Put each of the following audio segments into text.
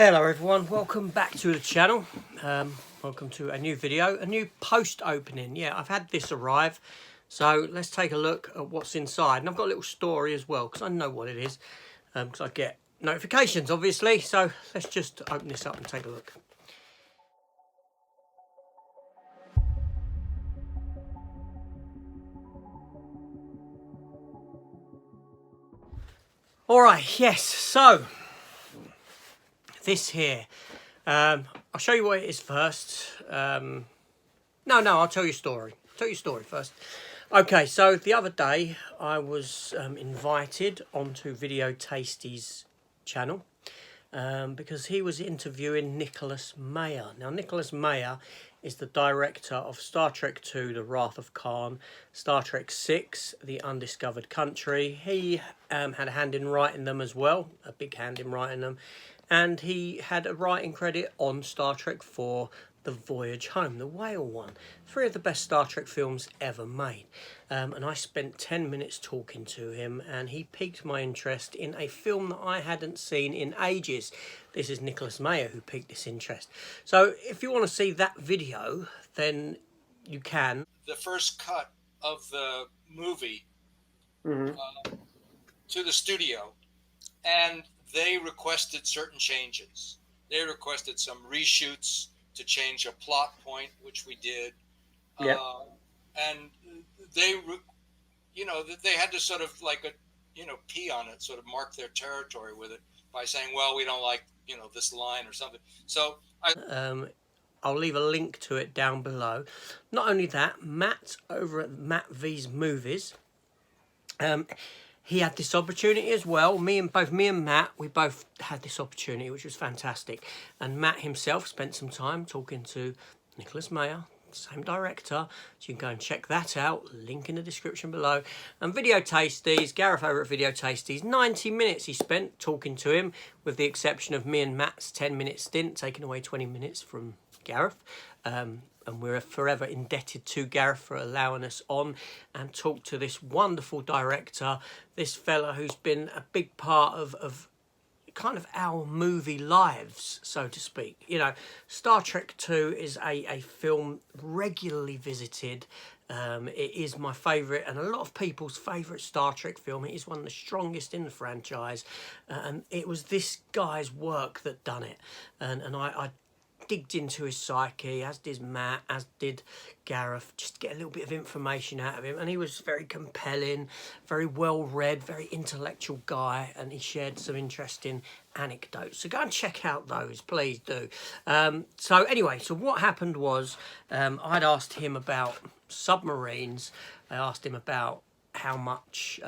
Hello everyone, welcome back to the channel. Welcome to a new video, a new post opening. Yeah, I've had this arrive, so let's take a look at what's inside. And I've got a little story as well, because I know what it is, because I get notifications obviously. So let's just open this up and take a look. Alright, yes, so this here, I'll show you what it is first. No, I'll tell you a story. Tell you a story first. Okay, so the other day I was invited onto Video Tasty's channel because he was interviewing Nicholas Meyer. Now, Nicholas Meyer is the director of Star Trek II, The Wrath of Khan, Star Trek VI, The Undiscovered Country. He had a hand in writing them as well, a big hand in writing them. And he had a writing credit on Star Trek IV, The Voyage Home, the whale one. 3 of the best Star Trek films ever made. And I spent 10 minutes talking to him, and he piqued my interest in a film that I hadn't seen in ages. This is Nicholas Meyer who piqued this interest. So if you want to see that video, then you can. The first cut of the movie to the studio, and they requested certain changes. They requested some reshoots to change a plot point, which we did. Yep. And they had to sort of like pee on it, sort of mark their territory with it by saying, well, we don't like, this line or something. So I'll leave a link to it down below. Not only that, Matt over at Matt V's Movies, he had this opportunity as well. Me and Matt, we both had this opportunity, which was fantastic. And Matt himself spent some time talking to Nicholas Meyer, same director, so you can go and check that out. Link in the description below. And Video Tasties, Gareth over at Video Tasties, 90 minutes he spent talking to him, with the exception of me and Matt's 10-minute stint, taking away 20 minutes from Gareth. And we're forever indebted to Gareth for allowing us on and talk to this wonderful director, this fella who's been a big part of kind of our movie lives, so to speak. Star Trek II is a film regularly visited. It is my favourite and a lot of people's favourite Star Trek film. It is one of the strongest in the franchise, and it was this guy's work that done it. And I digged into his psyche, as did Matt, as did Gareth, just to get a little bit of information out of him. And he was very compelling, very well read, very intellectual guy, and he shared some interesting anecdotes. So go and check out those, please do. So what happened was, I'd asked him about submarines. I asked him about how much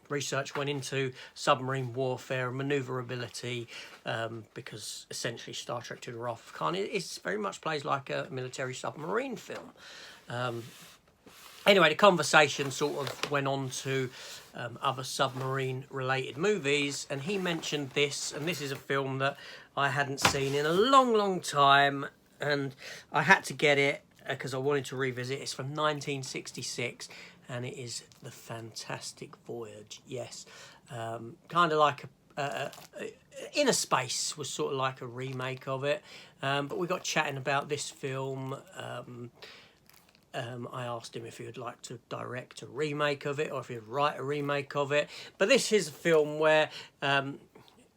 research went into submarine warfare and manoeuvrability, because essentially Star Trek II: The Wrath of Khan is very much plays like a military submarine film. Anyway, the conversation sort of went on to other submarine related movies, and he mentioned this, and this is a film that I hadn't seen in a long time, and I had to get it because I wanted to revisit. It's from 1966, and it is The Fantastic Voyage. Yes, kind of like Inner Space was sort of like a remake of it, but we got chatting about this film. I asked him if he would like to direct a remake of it or if he'd write a remake of it. But this is a film where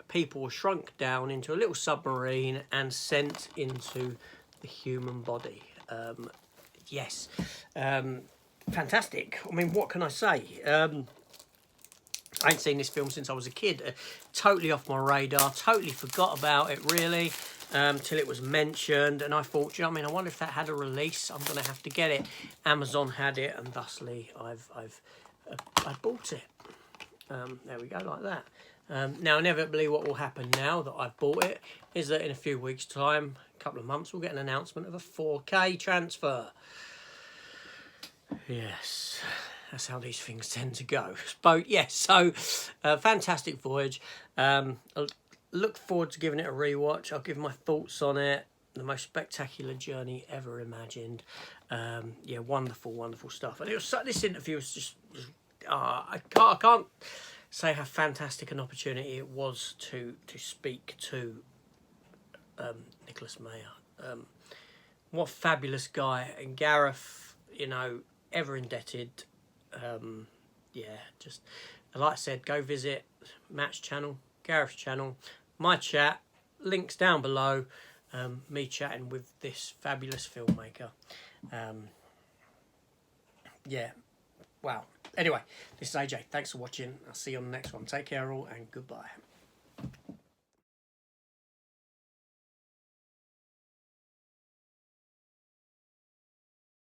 people were shrunk down into a little submarine and sent into the human body. Yes. Fantastic. I mean, what can I say? I ain't seen this film since I was a kid. Totally off my radar. Totally forgot about it, really, till it was mentioned. And I thought, I wonder if that had a release. I'm going to have to get it. Amazon had it, and thusly I bought it. There we go, like that. Now, inevitably, what will happen now that I've bought it is that in a few weeks' time, a couple of months, we'll get an announcement of a 4K transfer. Yes, that's how these things tend to go. But yes, so Fantastic Voyage. I look forward to giving it a rewatch. I'll give my thoughts on it. The most spectacular journey ever imagined. Yeah, wonderful stuff. And it was this interview was just I can't say how fantastic an opportunity it was to speak to Nicholas Meyer. What a fabulous guy. And Gareth, you know, ever indebted. Yeah, just like I said, go visit Matt's channel, Gareth's channel, my chat, links down below. Me chatting with this fabulous filmmaker. Yeah, wow. Anyway, this is AJ. Thanks for watching. I'll see you on the next one. Take care all, and goodbye.